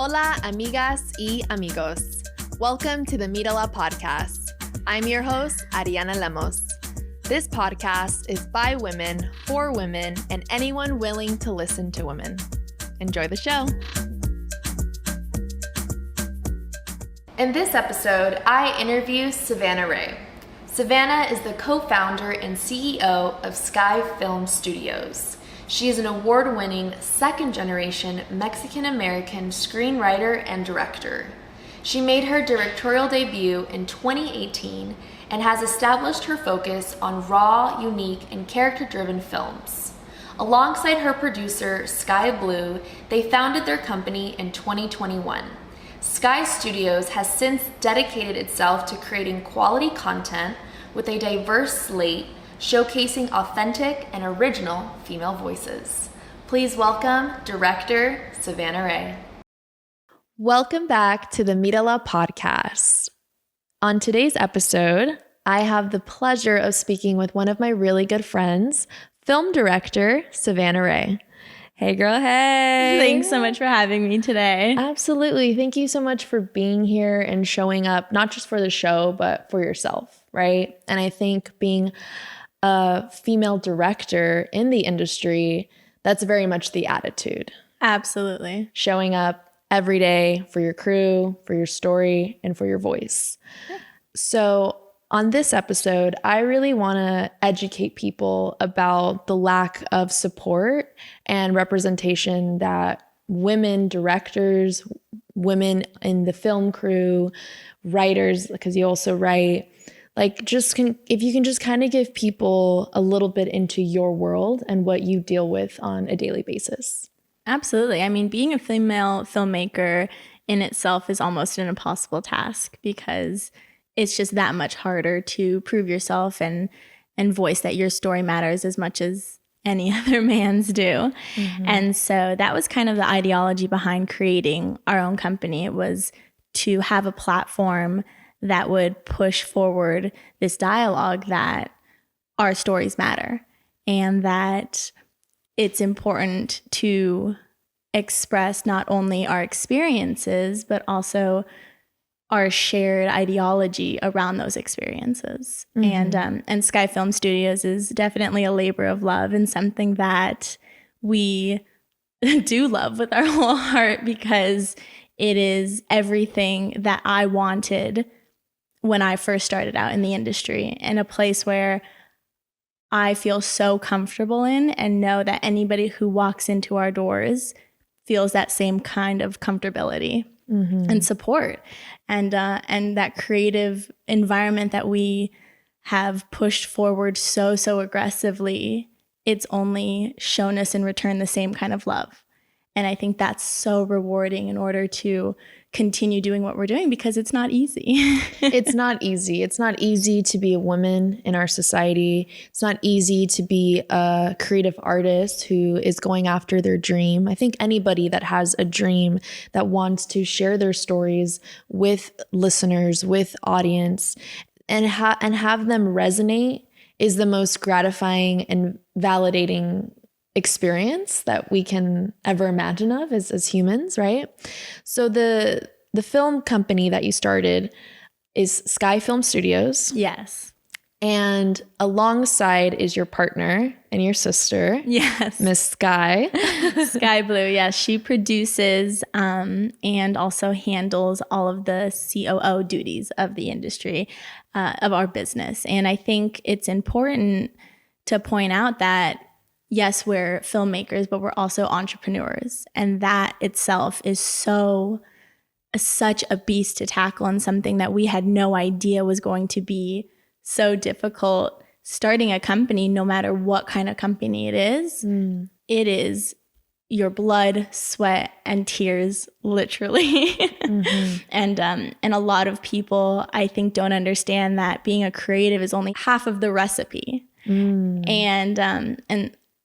Hola, amigas y amigos. Welcome to the MíraLA Podcast. I'm your host, Arianna Lemus. This podcast is by women, for women, and anyone willing to listen to women. Enjoy the show. In this episode, I interview Sahvannah Rae. Sahvannah is the co-founder and CEO of Skye Films Studios. She is an award-winning second-generation Mexican-American screenwriter and director. She made her directorial debut in 2018 and has established her focus on raw, unique, and character-driven films. Alongside her producer, Skye Bleu, they founded their company in 2021. Skye Studios has since dedicated itself to creating quality content with a diverse slate showcasing authentic and original female voices. Please welcome director Sahvannah Rae. Welcome back to the MíraLA Podcast. On today's episode, I have the pleasure of speaking with one of my really good friends, film director Sahvannah Rae. Hey girl, hey. Thanks so much for having me today. Absolutely. Thank you so much for being here and showing up, not just for the show, but for yourself, right? And I think being a female director in the industry, that's very much the attitude. Absolutely. Showing up every day for your crew, for your story, and for your voice. Yeah. So on this episode, I really want to educate people about the lack of support and representation that women directors, women in the film crew, writers, because you also write, if you can just kind of give people a little bit into your world and what you deal with on a daily basis. Absolutely. I mean, being a female filmmaker in itself is almost an impossible task because it's just that much harder to prove yourself and voice that your story matters as much as any other man's do. Mm-hmm. And so that was kind of the ideology behind creating our own company. It was to have a platform that would push forward this dialogue that our stories matter and that it's important to express not only our experiences, but also our shared ideology around those experiences. Mm-hmm. And Skye Films Studios is definitely a labor of love and something that we do love with our whole heart because it is everything that I wanted when I first started out in the industry, in a place where I feel so comfortable in and know that anybody who walks into our doors feels that same kind of comfortability and support. And that creative environment that we have pushed forward so aggressively, it's only shown us in return the same kind of love. And I think that's so rewarding in order to continue doing what we're doing because it's not easy. It's not easy. It's not easy to be a woman in our society. It's not easy to be a creative artist who is going after their dream. I think anybody that has a dream that wants to share their stories with listeners, with audience, and have them resonate is the most gratifying and validating experience that we can ever imagine of as humans, right? So the film company that you started is Skye Films Studios. Yes. And alongside is your partner and your sister. Yes. Miss Skye. Skye Bleu, yes. She produces and also handles all of the COO duties of the industry, of our business. And I think it's important to point out that yes, we're filmmakers, but we're also entrepreneurs. And that itself is such a beast to tackle and something that we had no idea was going to be so difficult. Starting a company, no matter what kind of company it is your blood, sweat, and tears, literally. And a lot of people, I think, don't understand that being a creative is only half of the recipe. And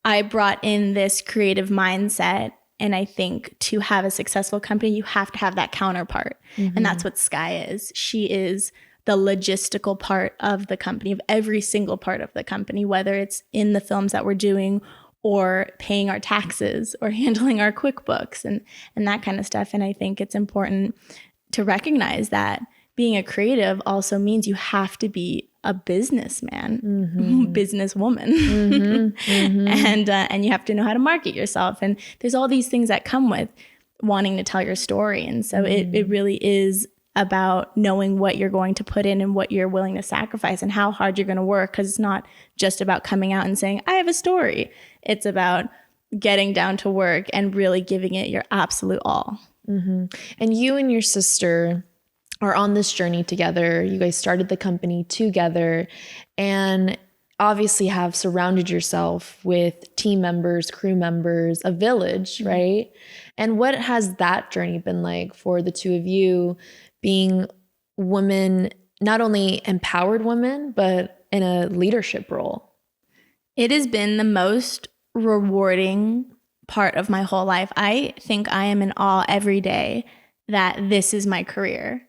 I brought in this creative mindset, and I think to have a successful company, you have to have that counterpart. And that's what Skye is. She is the logistical part of the company, of every single part of the company, whether it's in the films that we're doing or paying our taxes or handling our QuickBooks and that kind of stuff. And I think it's important to recognize that being a creative also means you have to be a businessman, businesswoman, and you have to know how to market yourself. And there's all these things that come with wanting to tell your story. And so it really is about knowing what you're going to put in and what you're willing to sacrifice and how hard you're going to work, because it's not just about coming out and saying, I have a story. It's about getting down to work and really giving it your absolute all. And you and your sister are on this journey together. You guys started the company together and obviously have surrounded yourself with team members, crew members, a village, right? And what has that journey been like for the two of you, being women, not only empowered women, but in a leadership role? It has been the most rewarding part of my whole life. I think I am in awe every day that this is my career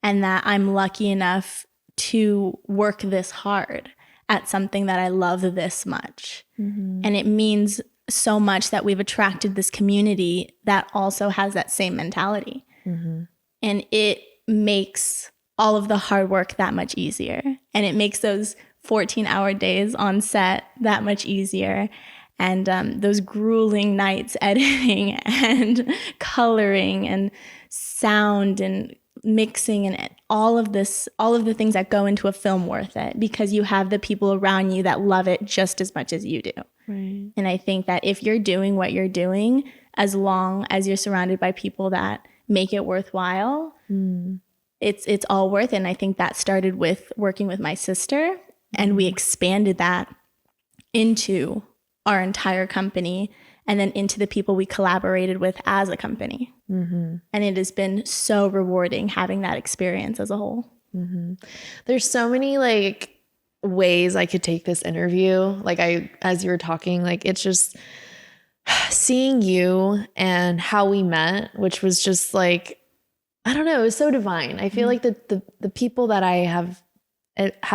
and that I'm lucky enough to work this hard at something that I love this much. And it means so much that we've attracted this community that also has that same mentality. And it makes all of the hard work that much easier. And it makes those 14-hour days on set that much easier. And those grueling nights editing and coloring and sound and mixing and all of the things that go into a film worth it, because you have the people around you that love it just as much as you do. Right. And I think that if you're doing what you're doing, as long as you're surrounded by people that make it worthwhile, it's all worth it. And I think that started with working with my sister, and we expanded that into our entire company and then into the people we collaborated with as a company. And it has been so rewarding having that experience as a whole. There's so many like ways I could take this interview. Like as you were talking, like it's just seeing you and how we met, which was just like, I don't know, it was so divine. I feel like the people that I have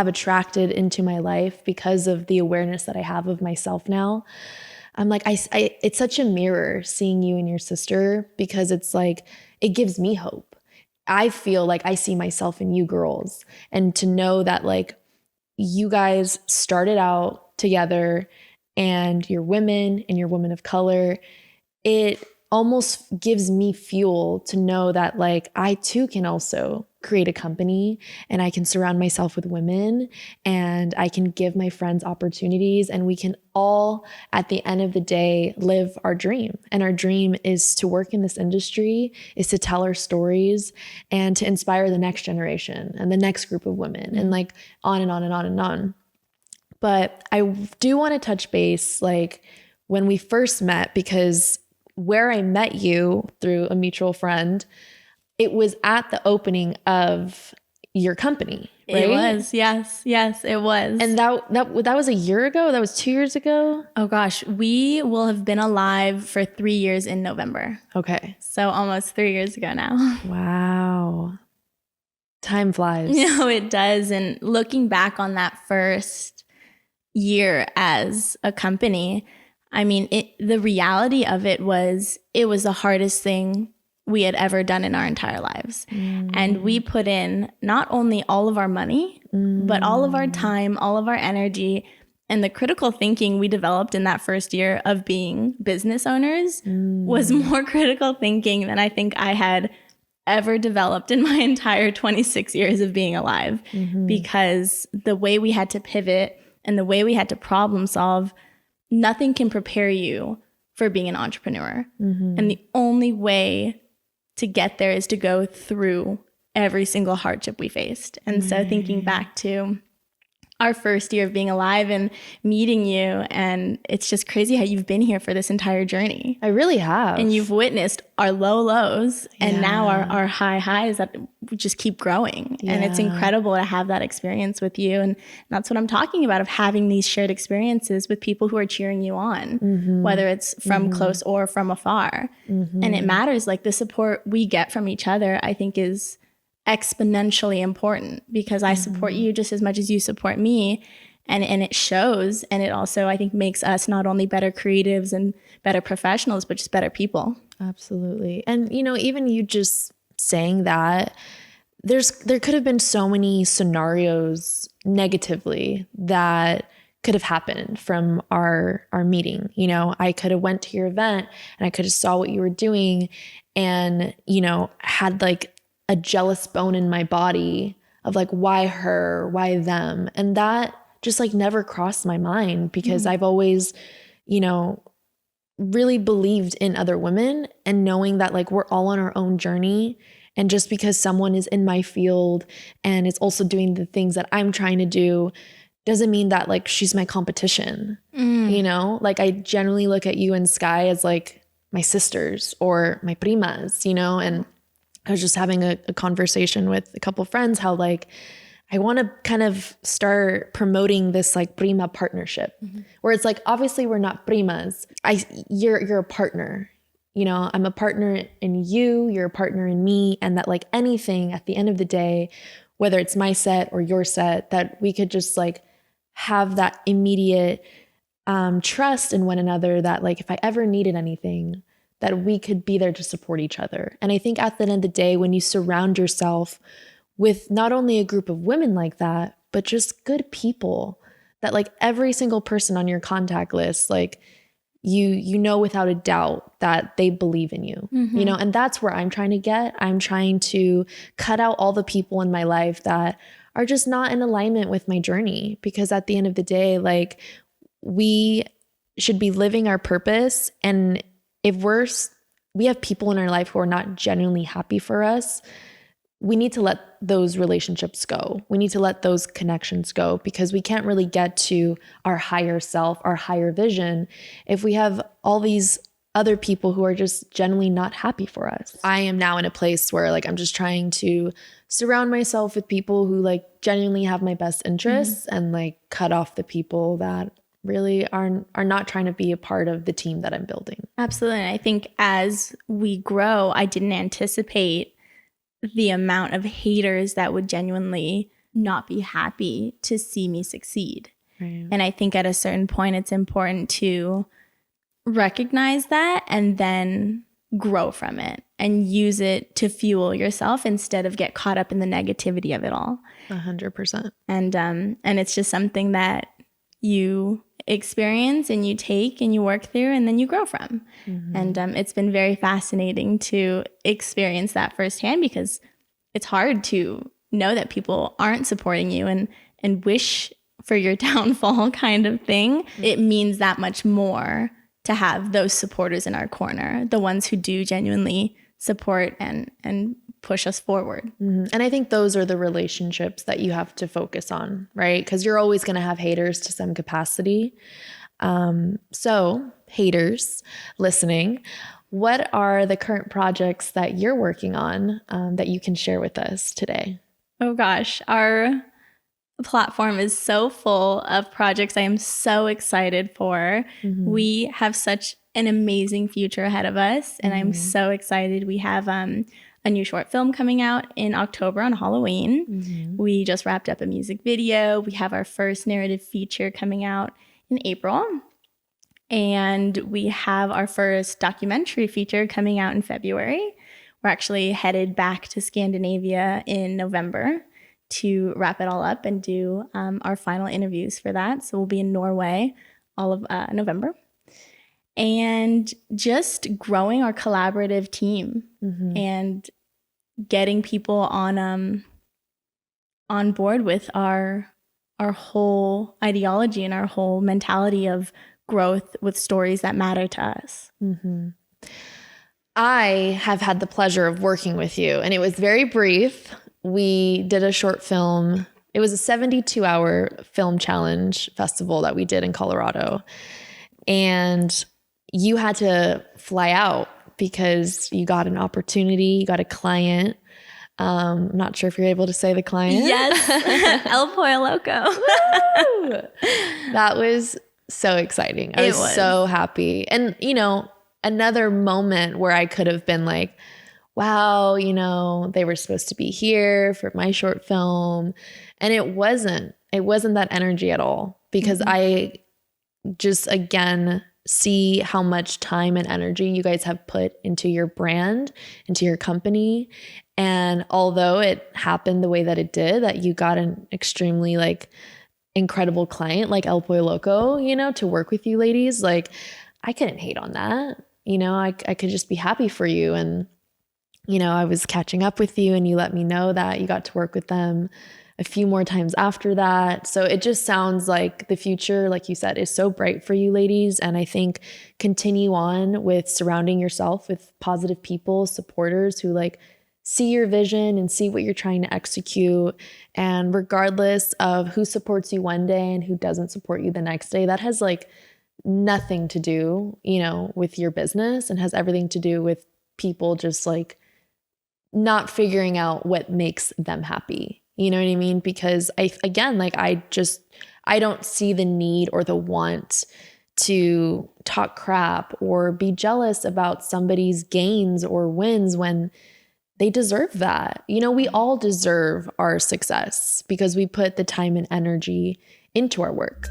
attracted into my life because of the awareness that I have of myself now. I'm like, it's such a mirror seeing you and your sister, because it's like, it gives me hope. I feel like I see myself in you girls, and to know that like you guys started out together and you're women and you're women of color, it almost gives me fuel to know that like I too can also create a company, and I can surround myself with women, and I can give my friends opportunities, and we can all at the end of the day live our dream. And our dream is to work in this industry, is to tell our stories and to inspire the next generation and the next group of women, and like on and on and on and on. But I do want to touch base like when we first met, because where I met you through a mutual friend, it was at the opening of your company, right? It was, yes, it was. And that was a year ago? That was 2 years ago? Oh gosh, we will have been alive for 3 years in November. Okay. So almost 3 years ago now. Wow. Time flies. You know, it does. And looking back on that first year as a company, I mean, the reality of it was the hardest thing we had ever done in our entire lives. And we put in not only all of our money, but all of our time, all of our energy, and the critical thinking we developed in that first year of being business owners was more critical thinking than I think I had ever developed in my entire 26 years of being alive. Because the way we had to pivot and the way we had to problem solve, nothing can prepare you for being an entrepreneur. And the only way to get there is to go through every single hardship we faced. And so thinking back to our first year of being alive and meeting you, and it's just crazy how you've been here for this entire journey. I really have. And you've witnessed our low lows and now our high highs that just keep growing. And it's incredible to have that experience with you. And that's what I'm talking about, of having these shared experiences with people who are cheering you on, whether it's from close or from afar. And it matters. Like the support we get from each other, I think is exponentially important, because I support you just as much as you support me. and it shows. And it also, I think, makes us not only better creatives and better professionals, but just better people. Absolutely. And, even you just saying that, there could have been so many scenarios negatively that could have happened from our meeting. I could have went to your event and I could have saw what you were doing and, had like a jealous bone in my body of like, why her, why them? And that just like never crossed my mind because I've always, really believed in other women and knowing that like we're all on our own journey. And just because someone is in my field and is also doing the things that I'm trying to do doesn't mean that like she's my competition. Like I generally look at you and Skye as like my sisters or my primas, and I was just having a conversation with a couple friends how like I want to kind of start promoting this like prima partnership where it's like, obviously we're not primas. You're a partner, I'm a partner in you, you're a partner in me. And that like anything at the end of the day, whether it's my set or your set, that we could just like have that immediate trust in one another that like, if I ever needed anything, that we could be there to support each other. And I think at the end of the day, when you surround yourself with not only a group of women like that, but just good people that like every single person on your contact list, like you know without a doubt that they believe in you, and that's where I'm trying to get. I'm trying to cut out all the people in my life that are just not in alignment with my journey, because at the end of the day, like we should be living our purpose. And if we have people in our life who are not genuinely happy for us, we need to let those relationships go. We need to let those connections go because we can't really get to our higher self, our higher vision, if we have all these other people who are just genuinely not happy for us. I am now in a place where like I'm just trying to surround myself with people who like genuinely have my best interests and like cut off the people that really are not trying to be a part of the team that I'm building. Absolutely. And I think as we grow, I didn't anticipate the amount of haters that would genuinely not be happy to see me succeed. Right. And I think at a certain point, it's important to recognize that and then grow from it and use it to fuel yourself instead of get caught up in the negativity of it all. 100%. And it's just something that you experience and you take and you work through and then you grow from. And it's been very fascinating to experience that firsthand because it's hard to know that people aren't supporting you and wish for your downfall kind of thing. It means that much more to have those supporters in our corner, the ones who do genuinely support and push us forward. And I think those are the relationships that you have to focus on, right? Because you're always going to have haters to some capacity. So haters listening, what are the current projects that you're working on that you can share with us today? Oh gosh, our platform is so full of projects I am so excited for. We have such an amazing future ahead of us, and I'm so excited. We have a new short film coming out in October on Halloween. We just wrapped up a music video. We have our first narrative feature coming out in April. And we have our first documentary feature coming out in February. We're actually headed back to Scandinavia in November to wrap it all up and do our final interviews for that. So we'll be in Norway all of November. And just growing our collaborative team and getting people on board with our whole ideology and our whole mentality of growth with stories that matter to us. I have had the pleasure of working with you, and it was very brief. We did a short film. It was a 72-hour film challenge festival that we did in Colorado. And you had to fly out because you got an opportunity, you got a client. I'm not sure if you're able to say the client. Yes, El Pollo Loco. That was so exciting. I was so happy. And, another moment where I could have been like, wow, they were supposed to be here for my short film. And it wasn't. It wasn't that energy at all, because I just, again, see how much time and energy you guys have put into your brand, into your company. And although it happened the way that it did, that you got an extremely like incredible client like El Pollo Loco, you know, to work with you ladies, like I couldn't hate on that. You know, I could just be happy for you. And, you know, I was catching up with you and you let me know that you got to work with them a few more times after that. So it just sounds like the future, like you said, is so bright for you ladies. And I think continue on with surrounding yourself with positive people, supporters who like see your vision and see what you're trying to execute. And regardless of who supports you one day and who doesn't support you the next day, that has like nothing to do, you know, with your business, and has everything to do with people just like not figuring out what makes them happy. You know what I mean? Because I don't see the need or the want to talk crap or be jealous about somebody's gains or wins when they deserve that. You know, we all deserve our success because we put the time and energy into our work.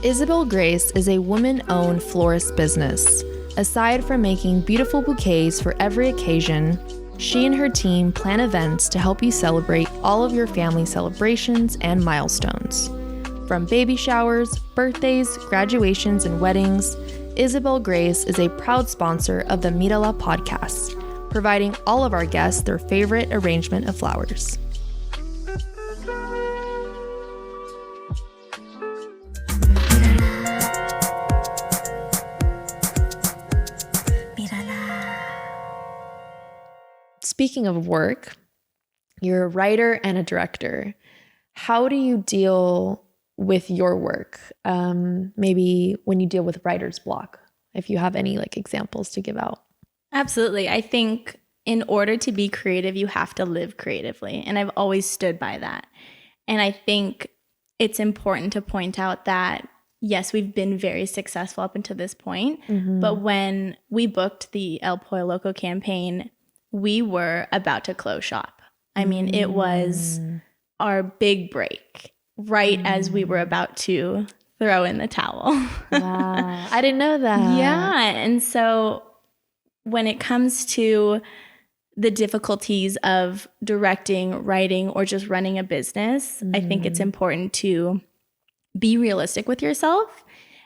Isabel Grace is a woman-owned florist business. Aside from making beautiful bouquets for every occasion, she and her team plan events to help you celebrate all of your family celebrations and milestones. From baby showers, birthdays, graduations, and weddings, Isabel Grace is a proud sponsor of the MíraLA Podcast, providing all of our guests their favorite arrangement of flowers. Speaking of work, you're a writer and a director. How do you deal with your work? Maybe when you deal with writer's block, if you have any like examples to give out. Absolutely. I think in order to be creative, you have to live creatively. And I've always stood by that. And I think it's important to point out that, yes, we've been very successful up until this point. But when we booked the El Pollo Loco campaign, we were about to close shop. I mean, it was our big break right as we were about to throw in the towel. Wow. I didn't know that. Yeah. And so when it comes to the difficulties of directing, writing, or just running a business, I think it's important to be realistic with yourself.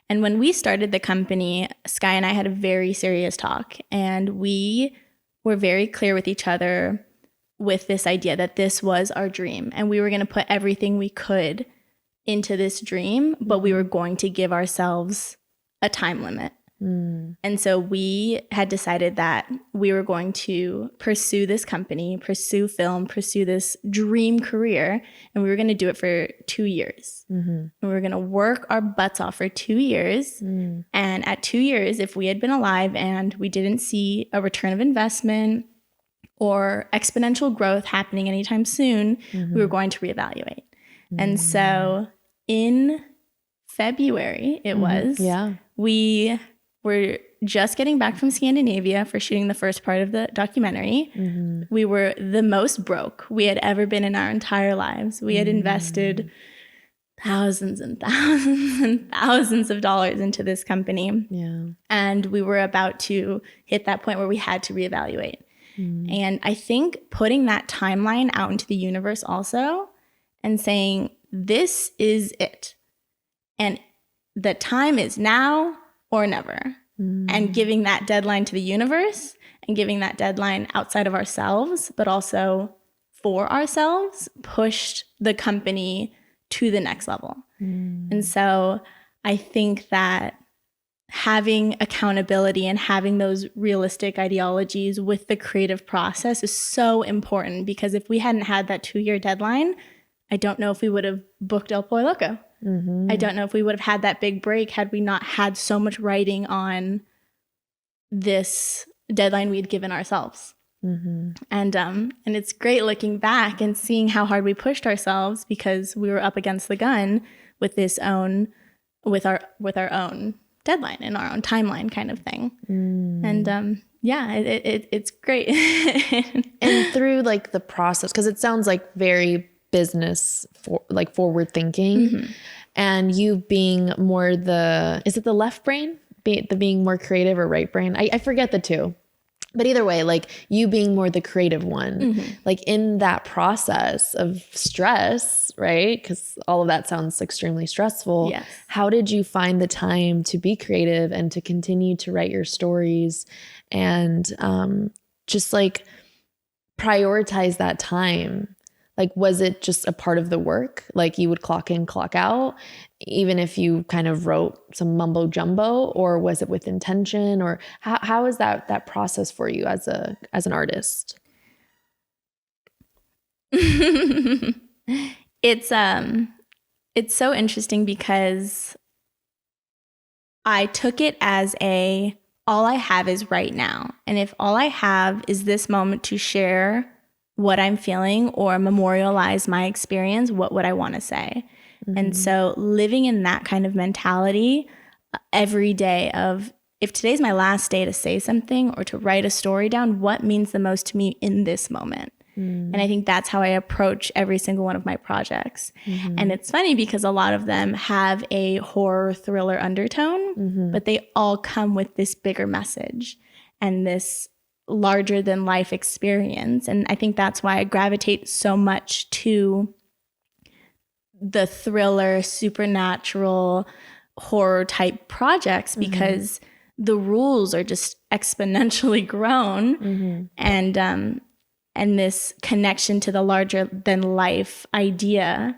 And when we started the company, Skye and I had a very serious talk, and we were very clear with each other with this idea that this was our dream, and we were going to put everything we could into this dream, but we were going to give ourselves a time limit. And so we had decided that we were going to pursue this company, pursue film, pursue this dream career, and we were going to do it for 2 years. And we were going to work our butts off for 2 years. And at 2 years, if we had been alive and we didn't see a return of investment or exponential growth happening anytime soon, we were going to reevaluate. And so in February, we were just getting back from Scandinavia for shooting the first part of the documentary. We were the most broke we had ever been in our entire lives. We had invested thousands and thousands and thousands of dollars into this company. And we were about to hit that point where we had to reevaluate. And I think putting that timeline out into the universe also and saying, this is it. And the time is now or never. And giving that deadline to the universe and giving that deadline outside of ourselves, but also for ourselves, pushed the company to the next level. And so I think that having accountability and having those realistic ideologies with the creative process is so important, because if we hadn't had that 2-year deadline, I don't know if we would have booked El Pollo Loco. I don't know if we would have had that big break had we not had so much writing on this deadline we'd given ourselves. And it's great looking back and seeing how hard we pushed ourselves, because we were up against the gun with our own deadline and our own timeline kind of thing. And yeah, it's great. And through like the process, because it sounds like very business forward thinking, and you being more is it the left brain, being more creative, or right brain? I forget the two. But either way, like you being more the creative one, like in that process of stress, right? Because all of that sounds extremely stressful. Yes. How did you find the time to be creative and to continue to write your stories and just like prioritize that time? Like, was it just a part of the work? Like you would clock in, clock out, even if you kind of wrote some mumbo jumbo, or was it with intention? Or how is that process for you as an artist? It's so interesting because I took it as all I have is right now. And if all I have is this moment to share what I'm feeling or memorialize my experience, what would I want to say? And so living in that kind of mentality every day of, if today's my last day to say something or to write a story down, what means the most to me in this moment? And I think that's how I approach every single one of my projects. And it's funny because a lot of them have a horror thriller undertone, but they all come with this bigger message and this larger than life experience. And I think that's why I gravitate so much to the thriller, supernatural, horror type projects, because the rules are just exponentially grown. And this connection to the larger than life idea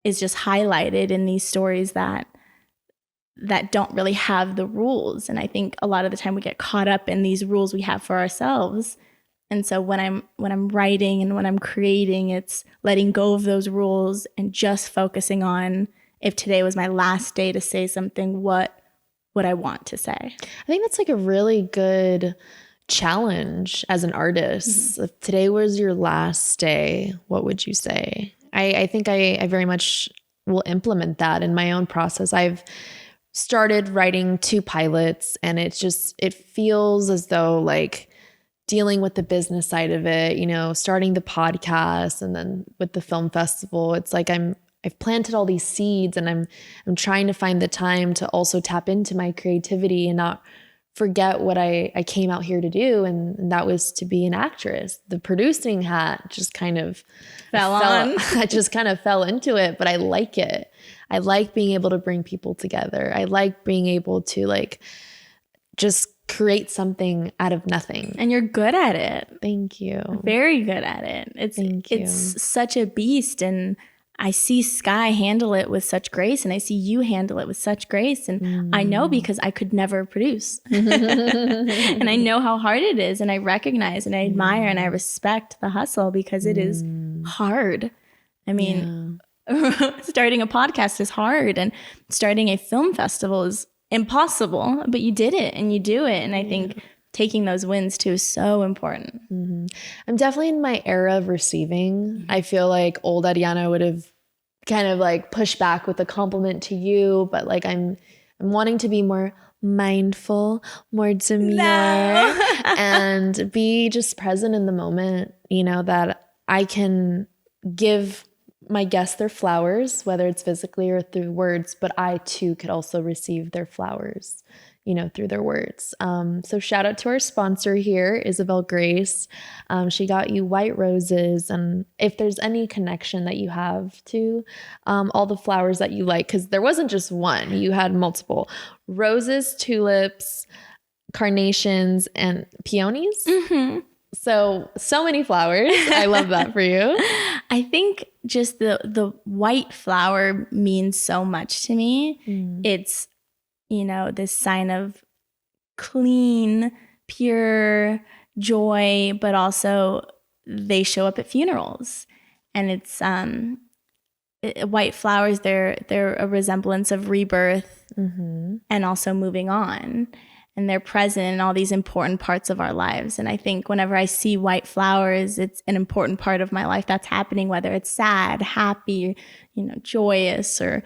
is just highlighted in these stories that don't really have the rules. And I think a lot of the time we get caught up in these rules we have for ourselves. And so when I'm writing and when I'm creating, it's letting go of those rules and just focusing on, if today was my last day to say something, what would I want to say? I think that's like a really good challenge as an artist. If today was your last day, what would you say? I think I very much will implement that in my own process. I've started writing 2 pilots, and it feels as though like dealing with the business side of it, starting the podcast and then with the film festival, it's like I've planted all these seeds, and I'm trying to find the time to also tap into my creativity and not forget what I came out here to do. And that was to be an actress. The producing hat just kind of I just kind of fell into it, but I like it. I like being able to bring people together. I like being able to like just create something out of nothing. And you're good at it. Thank you. Very good at it. It's such a beast. And I see Skye handle it with such grace, and I see you handle it with such grace. And I know because I could never produce. And I know how hard it is. And I recognize and I admire and I respect the hustle, because it is hard. I mean, starting a podcast is hard, and starting a film festival is impossible, but you did it and you do it. And I think taking those wins too is so important. I'm definitely in my era of receiving. I feel like old Arianna would have kind of like pushed back with a compliment to you, but like I'm wanting to be more mindful, more demure, and be just present in the moment, that I can give my guests their flowers, whether it's physically or through words, but I too could also receive their flowers, through their words. So shout out to our sponsor here, Isabel Grace. She got you white roses. And if there's any connection that you have to all the flowers that you like, because there wasn't just one, you had multiple: roses, tulips, carnations, and peonies. So many flowers. I love that for you. I think just the white flower means so much to me. It's, this sign of clean, pure joy, but also they show up at funerals. And it's white flowers, they're a resemblance of rebirth and also moving on. And they're present in all these important parts of our lives. And I think whenever I see white flowers, it's an important part of my life that's happening, whether it's sad, happy, joyous, or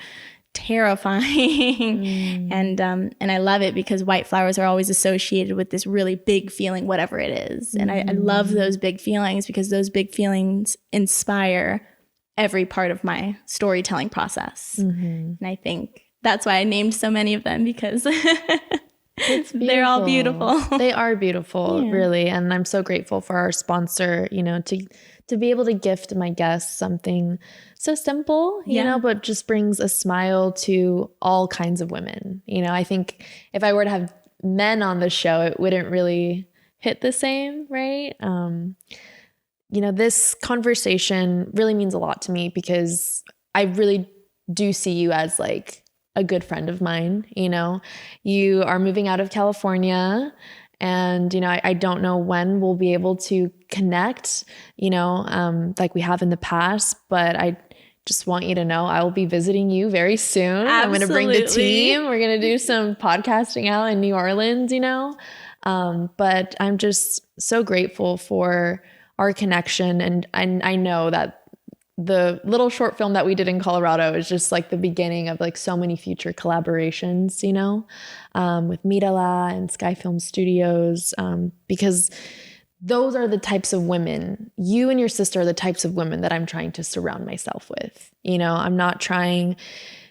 terrifying. And I love it because white flowers are always associated with this really big feeling, whatever it is. And I love those big feelings because those big feelings inspire every part of my storytelling process. And I think that's why I named so many of them, because they're all beautiful. They are beautiful, really. And I'm so grateful for our sponsor, you know, to be able to gift my guests something so simple, you know, but just brings a smile to all kinds of women. You know, I think if I were to have men on the show, it wouldn't really hit the same, right? You know, this conversation really means a lot to me because I really do see you as like a good friend of mine. You know, you are moving out of California, and, you know, I don't know when we'll be able to connect, you know, like we have in the past, but I just want you to know I will be visiting you very soon. Absolutely. I'm going to bring the team. We're going to do some podcasting out in New Orleans, you know, but I'm just so grateful for our connection. And I know that the little short film that we did in Colorado is just like the beginning of like so many future collaborations, you know, with MíraLA and Skye Films Studios, because those are the types of women, you and your sister are the types of women that I'm trying to surround myself with. You know, I'm not trying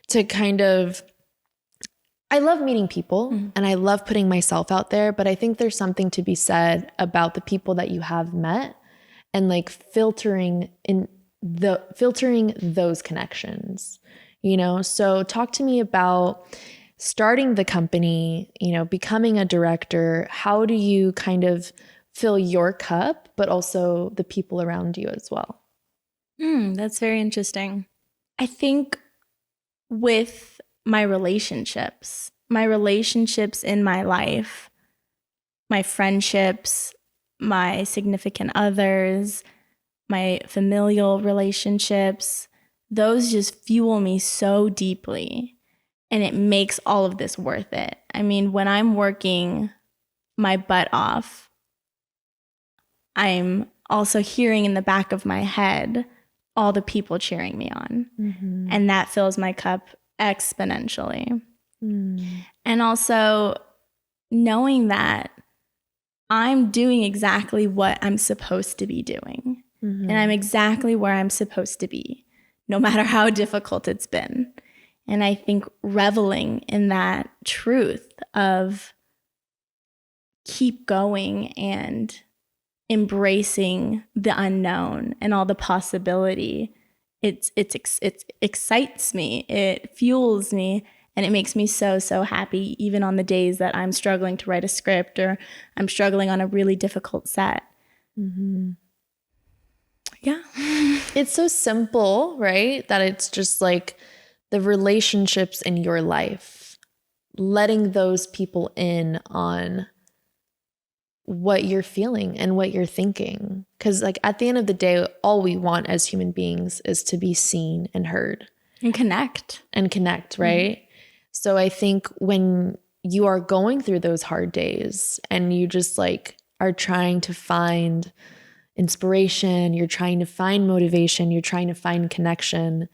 to I love meeting people and I love putting myself out there, but I think there's something to be said about the people that you have met and like filtering those connections, you know? So talk to me about starting the company, you know, becoming a director. How do you kind of fill your cup, but also the people around you as well? That's very interesting. I think with my relationships in my life, my friendships, my significant others, my familial relationships, those just fuel me so deeply, and it makes all of this worth it. I mean, when I'm working my butt off, I'm also hearing in the back of my head all the people cheering me on. And that fills my cup exponentially. And also knowing that I'm doing exactly what I'm supposed to be doing. And I'm exactly where I'm supposed to be, no matter how difficult it's been. And I think reveling in that truth of keep going and embracing the unknown and all the possibility, it excites me, it fuels me, and it makes me so, so happy, even on the days that I'm struggling to write a script or I'm struggling on a really difficult set. Yeah. It's so simple, right? That it's just like the relationships in your life, letting those people in on what you're feeling and what you're thinking. Because like at the end of the day, all we want as human beings is to be seen and heard. And connect, right? So I think when you are going through those hard days and you just like are trying to find inspiration, you're trying to find motivation, you're trying to find connection,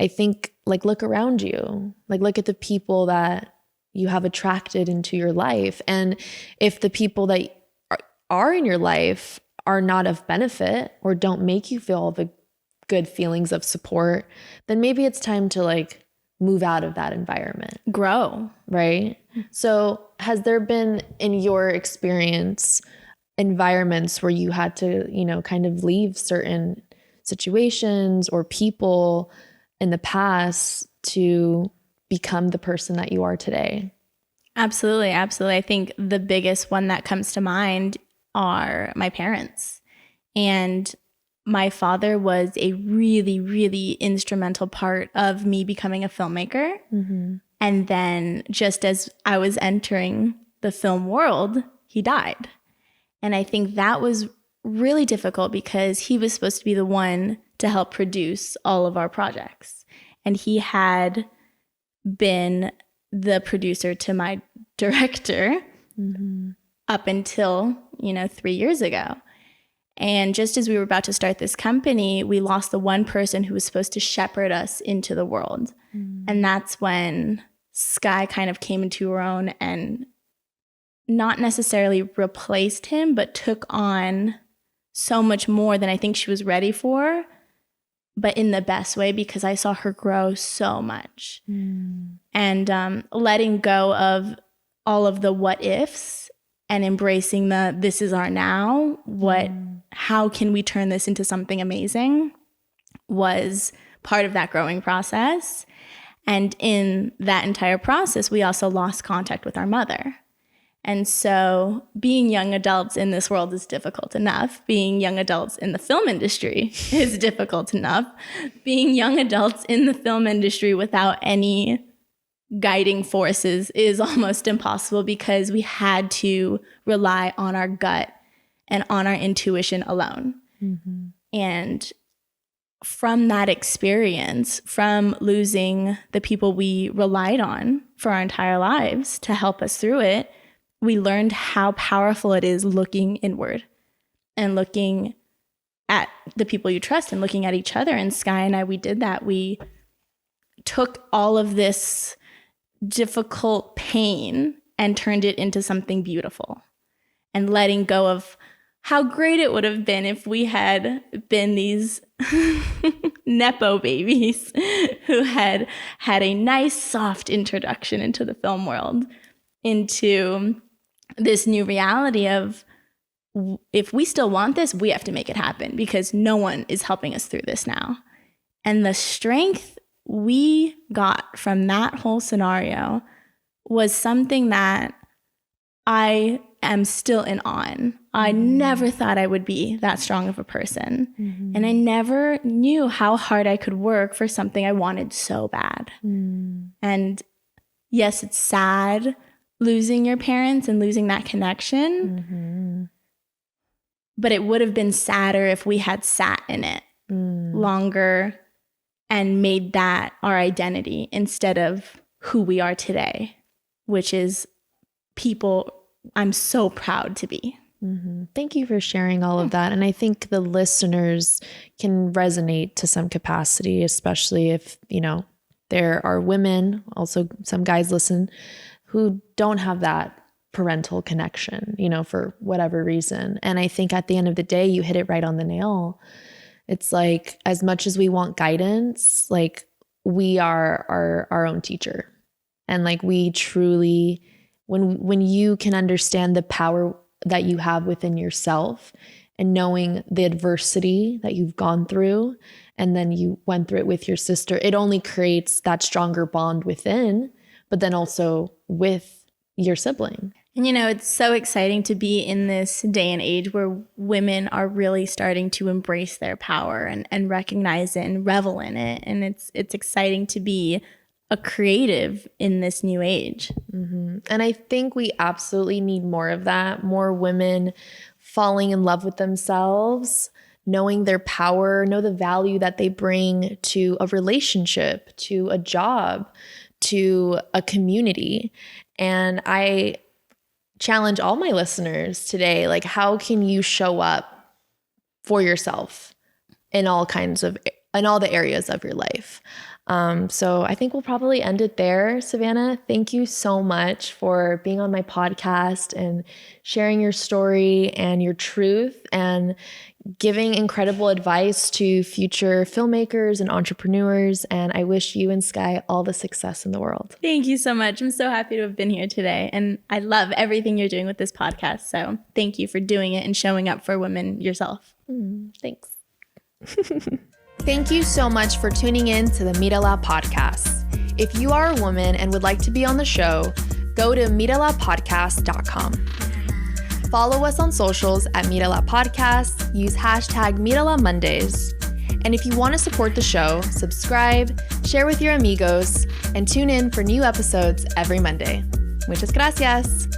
I think like look around you, like look at the people that you have attracted into your life. And if the people that are in your life are not of benefit or don't make you feel all the good feelings of support, then maybe it's time to like move out of that environment. grow. Right? So has there been in your experience environments where you had to, you know, kind of leave certain situations or people in the past to become the person that you are today? Absolutely. I think the biggest one that comes to mind are my parents. And my father was a really, really instrumental part of me becoming a filmmaker. And then just as I was entering the film world, he died. And I think that was really difficult because he was supposed to be the one to help produce all of our projects. And he had been the producer to my director up until, 3 years ago. And just as we were about to start this company, we lost the one person who was supposed to shepherd us into the world. And that's when Skye kind of came into her own and not necessarily replaced him, but took on so much more than I think she was ready for, but in the best way, because I saw her grow so much. And letting go of all of the what ifs and embracing the this is our now, how can we turn this into something amazing, was part of that growing process. And in that entire process, we also lost contact with our mother. And so being young adults in this world is difficult enough. Being young adults in the film industry is difficult enough. Being young adults in the film industry without any guiding forces is almost impossible, because we had to rely on our gut and on our intuition alone. And from that experience, from losing the people we relied on for our entire lives to help us through it, we learned how powerful it is looking inward and looking at the people you trust and looking at each other. And Skye and I, we did that. We took all of this difficult pain and turned it into something beautiful, and letting go of how great it would have been if we had been these Nepo babies who had had a nice, soft introduction into the film world, into this new reality of, if we still want this, we have to make it happen, because no one is helping us through this now. And the strength we got from that whole scenario was something that I am still in awe in. I never thought I would be that strong of a person. And I never knew how hard I could work for something I wanted so bad. And yes, it's sad losing your parents and losing that connection. But it would have been sadder if we had sat in it longer and made that our identity instead of who we are today, which is people I'm so proud to be. Thank you for sharing all of that. And I think the listeners can resonate to some capacity, especially if, you know, there are women, also some guys listen, who don't have that parental connection, you know, for whatever reason. And I think at the end of the day, you hit it right on the nail. It's like, as much as we want guidance, like, we are our own teacher. And like, we truly, when you can understand the power that you have within yourself, and knowing the adversity that you've gone through, and then you went through it with your sister, it only creates that stronger bond within, but then also with your sibling. And, you know, it's so exciting to be in this day and age where women are really starting to embrace their power and recognize it and revel in it. And it's exciting to be a creative in this new age. And I think we absolutely need more of that, more women falling in love with themselves, knowing their power, know the value that they bring to a relationship, to a job, to a community. And I challenge all my listeners today, like, how can you show up for yourself in all the areas of your life? So I think we'll probably end it there. Sahvannah, thank you so much for being on my podcast and sharing your story and your truth and giving incredible advice to future filmmakers and entrepreneurs. And I wish you and Skye all the success in the world. Thank you so much. I'm so happy to have been here today. And I love everything you're doing with this podcast. So thank you for doing it and showing up for women yourself. Thanks. Thank you so much for tuning in to the MíraLA Podcast. If you are a woman and would like to be on the show, go to MíraLaPodcast.com. Follow us on socials at MíraLA Podcast. Use hashtag MíraLA Mondays. And if you want to support the show, subscribe, share with your amigos, and tune in for new episodes every Monday. Muchas gracias.